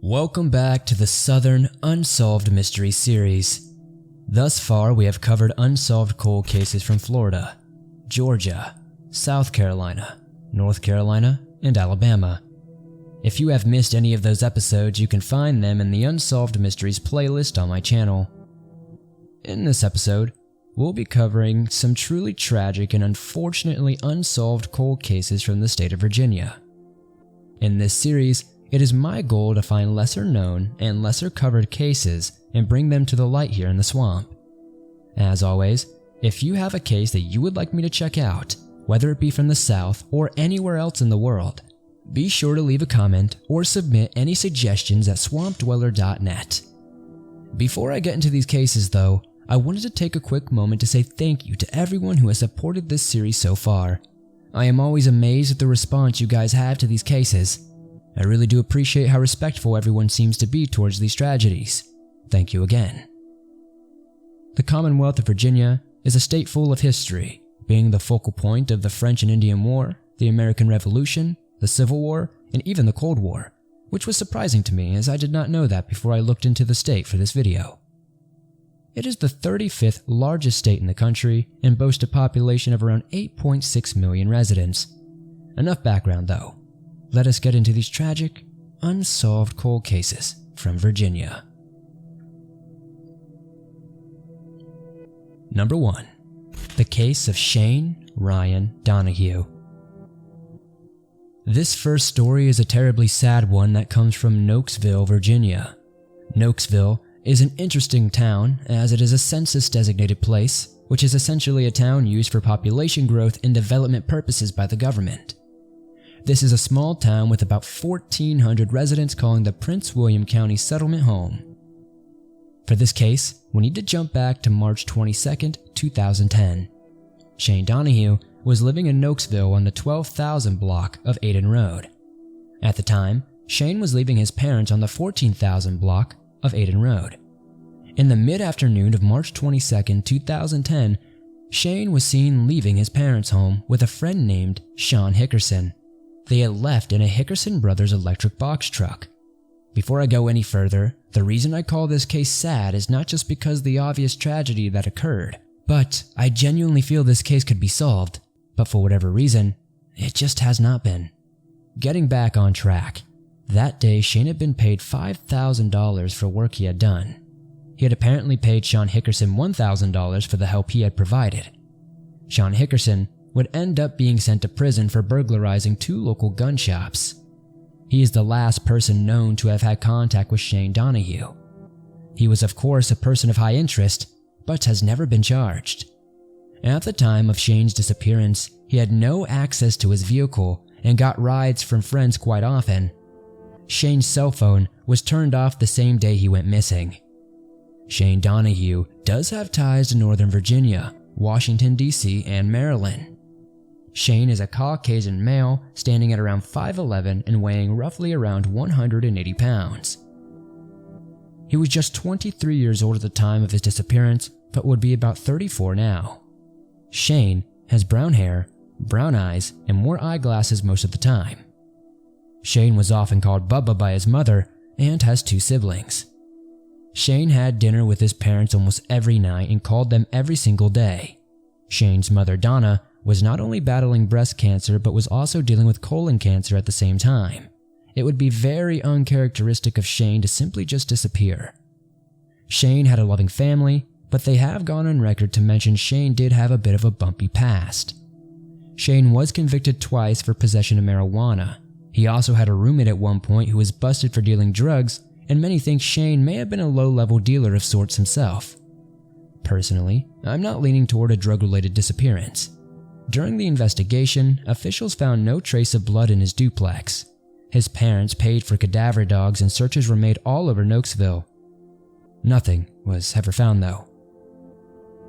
Welcome back to the Southern Unsolved Mystery Series. Thus far, we have covered unsolved cold cases from Florida, Georgia, South Carolina, North Carolina, and Alabama. If you have missed any of those episodes, you can find them in the Unsolved Mysteries playlist on my channel. In this episode, we'll be covering some truly tragic and unfortunately unsolved cold cases from the state of Virginia. In this series, it is my goal to find lesser known and lesser covered cases and bring them to the light here in the swamp. As always, if you have a case that you would like me to check out, whether it be from the South or anywhere else in the world, be sure to leave a comment or submit any suggestions at swampdweller.net. Before I get into these cases though, I wanted to take a quick moment to say thank you to everyone who has supported this series so far. I am always amazed at the response you guys have to these cases. I really do appreciate how respectful everyone seems to be towards these tragedies. Thank you again. The Commonwealth of Virginia is a state full of history, being the focal point of the French and Indian War, the American Revolution, the Civil War, and even the Cold War, which was surprising to me as I did not know that before I looked into the state for this video. It is the 35th largest state in the country and boasts a population of around 8.6 million residents. Enough background though. Let us get into these tragic, unsolved cold cases from Virginia. Number 1. The case of Shane Ryan Donahue. This first story is a terribly sad one that comes from Nokesville, Virginia. Nokesville is an interesting town as it is a census-designated place, which is essentially a town used for population growth and development purposes by the government. This is a small town with about 1,400 residents calling the Prince William County settlement home. For this case, we need to jump back to March 22, 2010. Shane Donahue was living in Nokesville on the 12,000 block of Aiden Road. At the time, Shane was leaving his parents on the 14,000 block of Aiden Road. In the mid-afternoon of March 22, 2010, Shane was seen leaving his parents' home with a friend named Sean Hickerson. They had left in a Hickerson Brothers electric box truck. Before I go any further, the reason I call this case sad is not just because of the obvious tragedy that occurred, but I genuinely feel this case could be solved, but for whatever reason, it just has not been. Getting back on track, that day Shane had been paid $5,000 for work he had done. He had apparently paid Sean Hickerson $1,000 for the help he had provided. Sean Hickerson would end up being sent to prison for burglarizing 2 local gun shops. He is the last person known to have had contact with Shane Donahue. He was of course a person of high interest, but has never been charged. At the time of Shane's disappearance, he had no access to his vehicle and got rides from friends quite often. Shane's cell phone was turned off the same day he went missing. Shane Donahue does have ties to Northern Virginia, Washington, D.C., and Maryland. Shane is a Caucasian male standing at around 5'11" and weighing roughly around 180 pounds. He was just 23 years old at the time of his disappearance, but would be about 34 now. Shane has brown hair, brown eyes, and wore eyeglasses most of the time. Shane was often called Bubba by his mother and has 2 siblings. Shane had dinner with his parents almost every night and called them every single day. Shane's mother Donna was not only battling breast cancer but was also dealing with colon cancer at the same time. It would be very uncharacteristic of Shane to simply just disappear. Shane had a loving family, but they have gone on record to mention Shane did have a bit of a bumpy past. Shane was convicted twice for possession of marijuana. He also had a roommate at one point who was busted for dealing drugs, and many think Shane may have been a low-level dealer of sorts himself. Personally, I'm not leaning toward a drug-related disappearance. During the investigation, officials found no trace of blood in his duplex. His parents paid for cadaver dogs and searches were made all over Nokesville. Nothing was ever found though.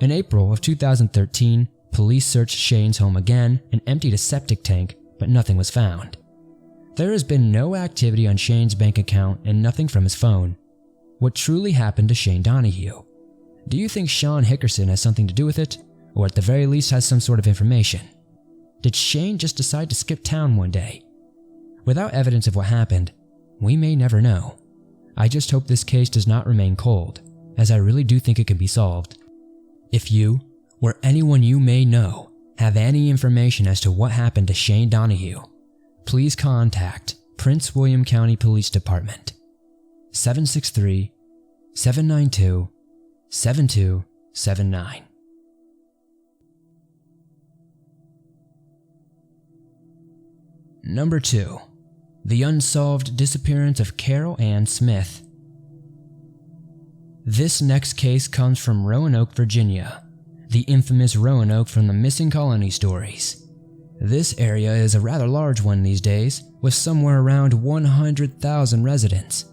In April of 2013, police searched Shane's home again and emptied a septic tank, but nothing was found. There has been no activity on Shane's bank account and nothing from his phone. What truly happened to Shane Donahue? Do you think Sean Hickerson has something to do with it? Or at the very least has some sort of information? Did Shane just decide to skip town one day? Without evidence of what happened, we may never know. I just hope this case does not remain cold, as I really do think it can be solved. If you, or anyone you may know, have any information as to what happened to Shane Donahue, please contact Prince William County Police Department, 763-792-7279. Number 2. The Unsolved Disappearance of Carol Ann Smith. This next case comes from Roanoke, Virginia, the infamous Roanoke from the Missing Colony stories. This area is a rather large one these days, with somewhere around 100,000 residents.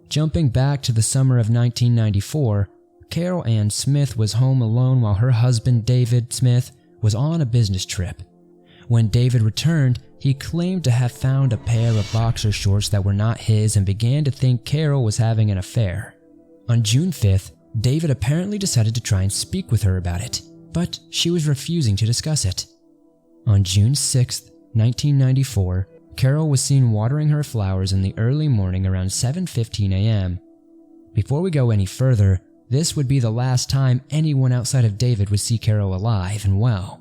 Jumping back to the summer of 1994, Carol Ann Smith was home alone while her husband David Smith was on a business trip. When David returned, he claimed to have found a pair of boxer shorts that were not his and began to think Carol was having an affair. On June 5th, David apparently decided to try and speak with her about it, but she was refusing to discuss it. On June 6th, 1994, Carol was seen watering her flowers in the early morning around 7:15 a.m. Before we go any further, this would be the last time anyone outside of David would see Carol alive and well.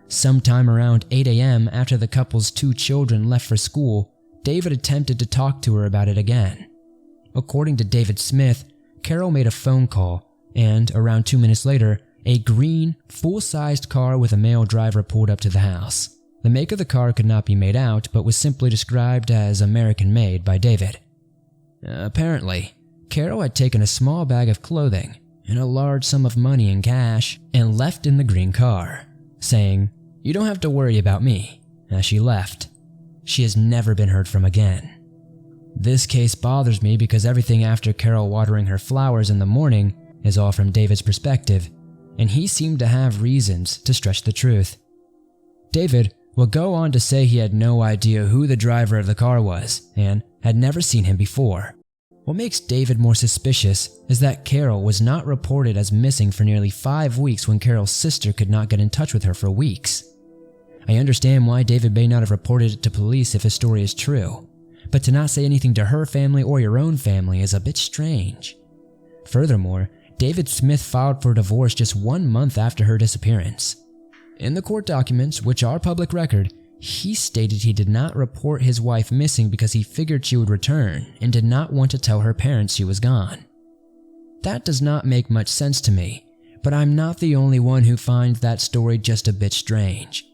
Sometime around 8 a.m. after the couple's 2 children left for school, David attempted to talk to her about it again. According to David Smith, Carol made a phone call, and around 2 minutes later, a green, full-sized car with a male driver pulled up to the house. The make of the car could not be made out, but was simply described as American-made by David. Apparently, Carol had taken a small bag of clothing and a large sum of money in cash and left in the green car, saying, "You don't have to worry about me," as she left. She has never been heard from again. This case bothers me because everything after Carol watering her flowers in the morning is all from David's perspective, and he seemed to have reasons to stretch the truth. David will go on to say he had no idea who the driver of the car was and had never seen him before. What makes David more suspicious is that Carol was not reported as missing for nearly 5 weeks when Carol's sister could not get in touch with her for weeks. I understand why David may not have reported it to police if his story is true, but to not say anything to her family or your own family is a bit strange. Furthermore, David Smith filed for divorce just 1 month after her disappearance. In the court documents, which are public record, he stated he did not report his wife missing because he figured she would return and did not want to tell her parents she was gone. That does not make much sense to me, but I'm not the only one who finds that story just a bit strange.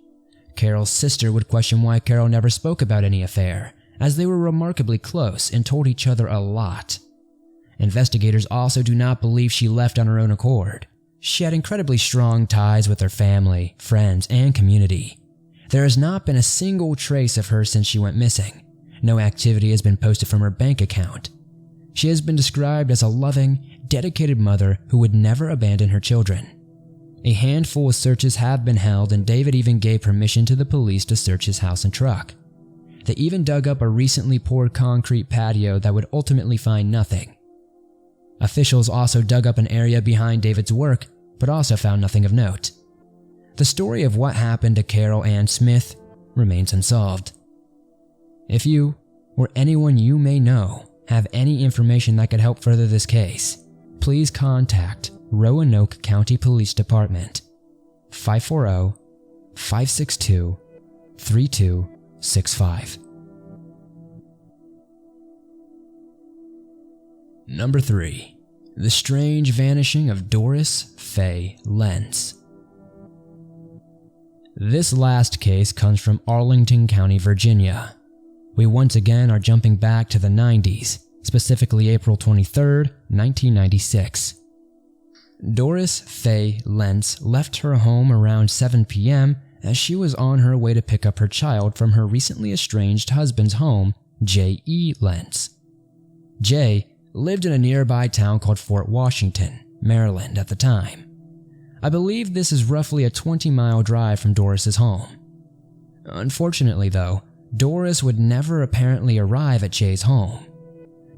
Carol's sister would question why Carol never spoke about any affair, as they were remarkably close and told each other a lot. Investigators also do not believe she left on her own accord. She had incredibly strong ties with her family, friends, and community. There has not been a single trace of her since she went missing. No activity has been posted from her bank account. She has been described as a loving, dedicated mother who would never abandon her children. A handful of searches have been held, and David even gave permission to the police to search his house and truck. They even dug up a recently poured concrete patio that would ultimately find nothing. Officials also dug up an area behind David's work, but also found nothing of note. The story of what happened to Carol Ann Smith remains unsolved. If you, or anyone you may know, have any information that could help further this case, please contact Roanoke County Police Department, 540-562-3265. Number 3. The strange vanishing of Doris Faye Lentz. This last case comes from Arlington County, Virginia. We once again are jumping back to the 90s, specifically April 23, 1996. Doris Faye Lentz left her home around 7 p.m. as she was on her way to pick up her child from her recently estranged husband's home, J.E. Lentz. Jay lived in a nearby town called Fort Washington, Maryland at the time. I believe this is roughly a 20-mile drive from Doris's home. Unfortunately though, Doris would never apparently arrive at Jay's home.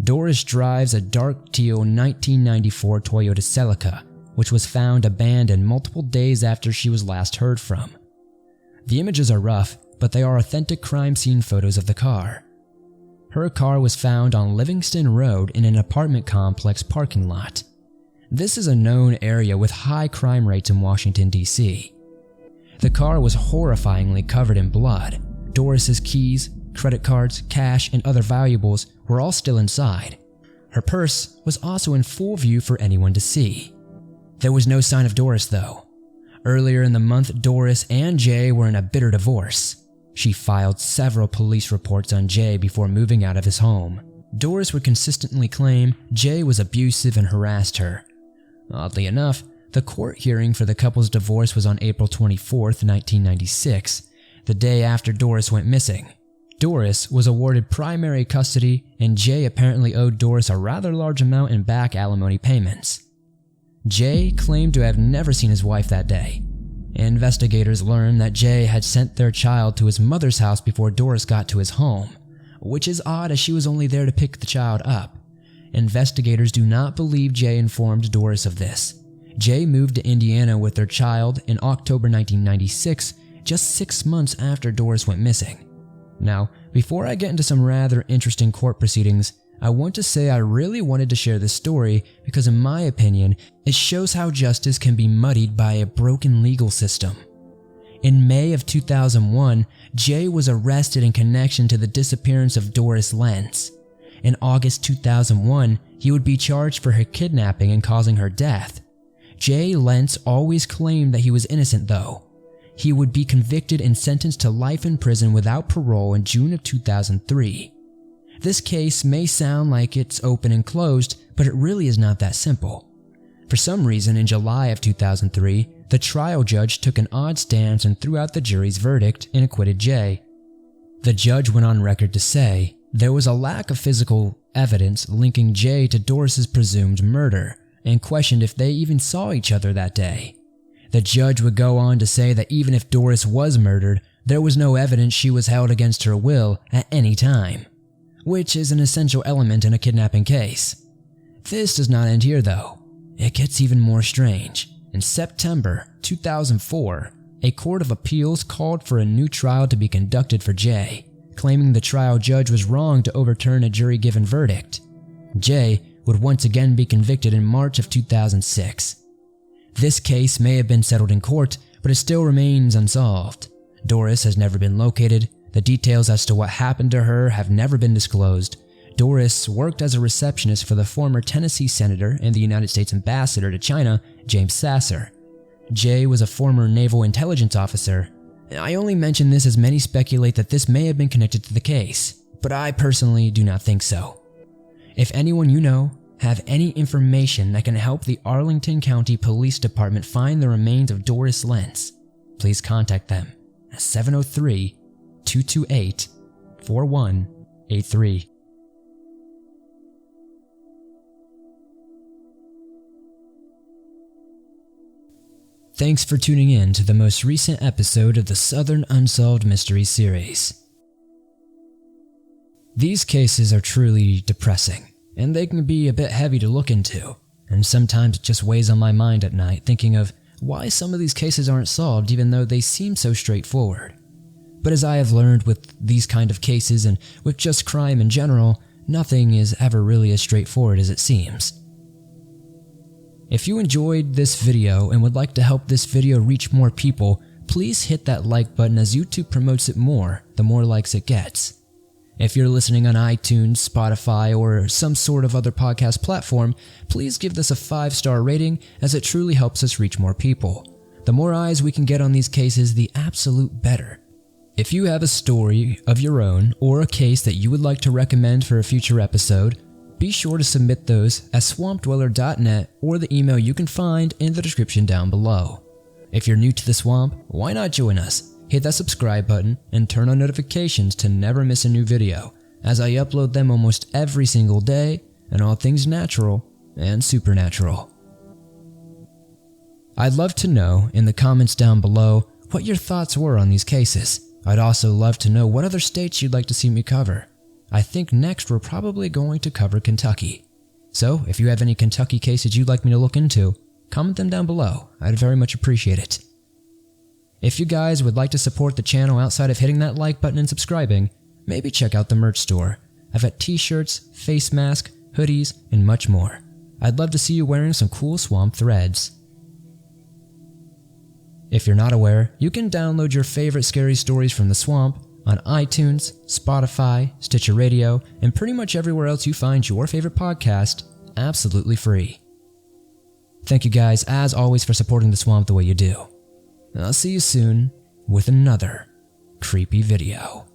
Doris drives a dark teal 1994 Toyota Celica, which was found abandoned multiple days after she was last heard from. The images are rough, but they are authentic crime scene photos of the car. her car was found on Livingston Road in an apartment complex parking lot. This is a known area with high crime rates in Washington, D.C. The car was horrifyingly covered in blood. Doris's keys, credit cards, cash, and other valuables were all still inside. Her purse was also in full view for anyone to see. There was no sign of Doris, though. Earlier in the month, Doris and Jay were in a bitter divorce. She filed several police reports on Jay before moving out of his home. Doris would consistently claim Jay was abusive and harassed her. Oddly enough, the court hearing for the couple's divorce was on April 24, 1996, the day after Doris went missing. Doris was awarded primary custody, and Jay apparently owed Doris a rather large amount in back alimony payments. Jay claimed to have never seen his wife that day. Investigators learned that Jay had sent their child to his mother's house before Doris got to his home, which is odd as she was only there to pick the child up. Investigators do not believe Jay informed Doris of this. Jay moved to Indiana with their child in October 1996, just 6 months after Doris went missing. Now, before I get into some rather interesting court proceedings, I want to say I really wanted to share this story because in my opinion, it shows how justice can be muddied by a broken legal system. In May of 2001, Jay was arrested in connection to the disappearance of Doris Lentz. In August 2001, he would be charged for her kidnapping and causing her death. Jay Lentz always claimed that he was innocent though. He would be convicted and sentenced to life in prison without parole in June of 2003. This case may sound like it's open and closed, but it really is not that simple. For some reason, in July of 2003, the trial judge took an odd stance and threw out the jury's verdict and acquitted Jay. The judge went on record to say there was a lack of physical evidence linking Jay to Doris's presumed murder, and questioned if they even saw each other that day. The judge would go on to say that even if Doris was murdered, there was no evidence she was held against her will at any time, which is an essential element in a kidnapping case. This does not end here though. It gets even more strange. In September 2004, a court of appeals called for a new trial to be conducted for Jay, claiming the trial judge was wrong to overturn a jury-given verdict. Jay would once again be convicted in March of 2006. This case may have been settled in court, but it still remains unsolved. Doris has never been located. The details as to what happened to her have never been disclosed. Doris worked as a receptionist for the former Tennessee Senator and the United States Ambassador to China, James Sasser. Jay was a former naval intelligence officer. I only mention this as many speculate that this may have been connected to the case, but I personally do not think so. If anyone you know have any information that can help the Arlington County Police Department find the remains of Doris Lentz, please contact them at 703-228-4183. Thanks for tuning in to the most recent episode of the Southern Unsolved Mysteries series. These cases are truly depressing, and they can be a bit heavy to look into, and sometimes it just weighs on my mind at night thinking of why some of these cases aren't solved even though they seem so straightforward. But as I have learned with these kind of cases and with just crime in general, nothing is ever really as straightforward as it seems. If you enjoyed this video and would like to help this video reach more people, please hit that like button as YouTube promotes it more the more likes it gets. If you're listening on iTunes, Spotify, or some sort of other podcast platform, please give this a 5-star rating as it truly helps us reach more people. The more eyes we can get on these cases, the absolute better. If you have a story of your own or a case that you would like to recommend for a future episode, be sure to submit those at swampdweller.net or the email you can find in the description down below. If you're new to the swamp, why not join us? Hit that subscribe button and turn on notifications to never miss a new video, as I upload them almost every single day and all things natural and supernatural. I'd love to know in the comments down below what your thoughts were on these cases. I'd also love to know what other states you'd like to see me cover. I think next we're probably going to cover Kentucky. So if you have any Kentucky cases you'd like me to look into, comment them down below. I'd very much appreciate it. If you guys would like to support the channel outside of hitting that like button and subscribing, maybe check out the merch store. I've got t-shirts, face masks, hoodies, and much more. I'd love to see you wearing some cool swamp threads. If you're not aware, you can download your favorite scary stories from the swamp on iTunes, Spotify, Stitcher Radio, and pretty much everywhere else you find your favorite podcast absolutely free. Thank you guys, as always, for supporting the swamp the way you do. I'll see you soon with another creepy video.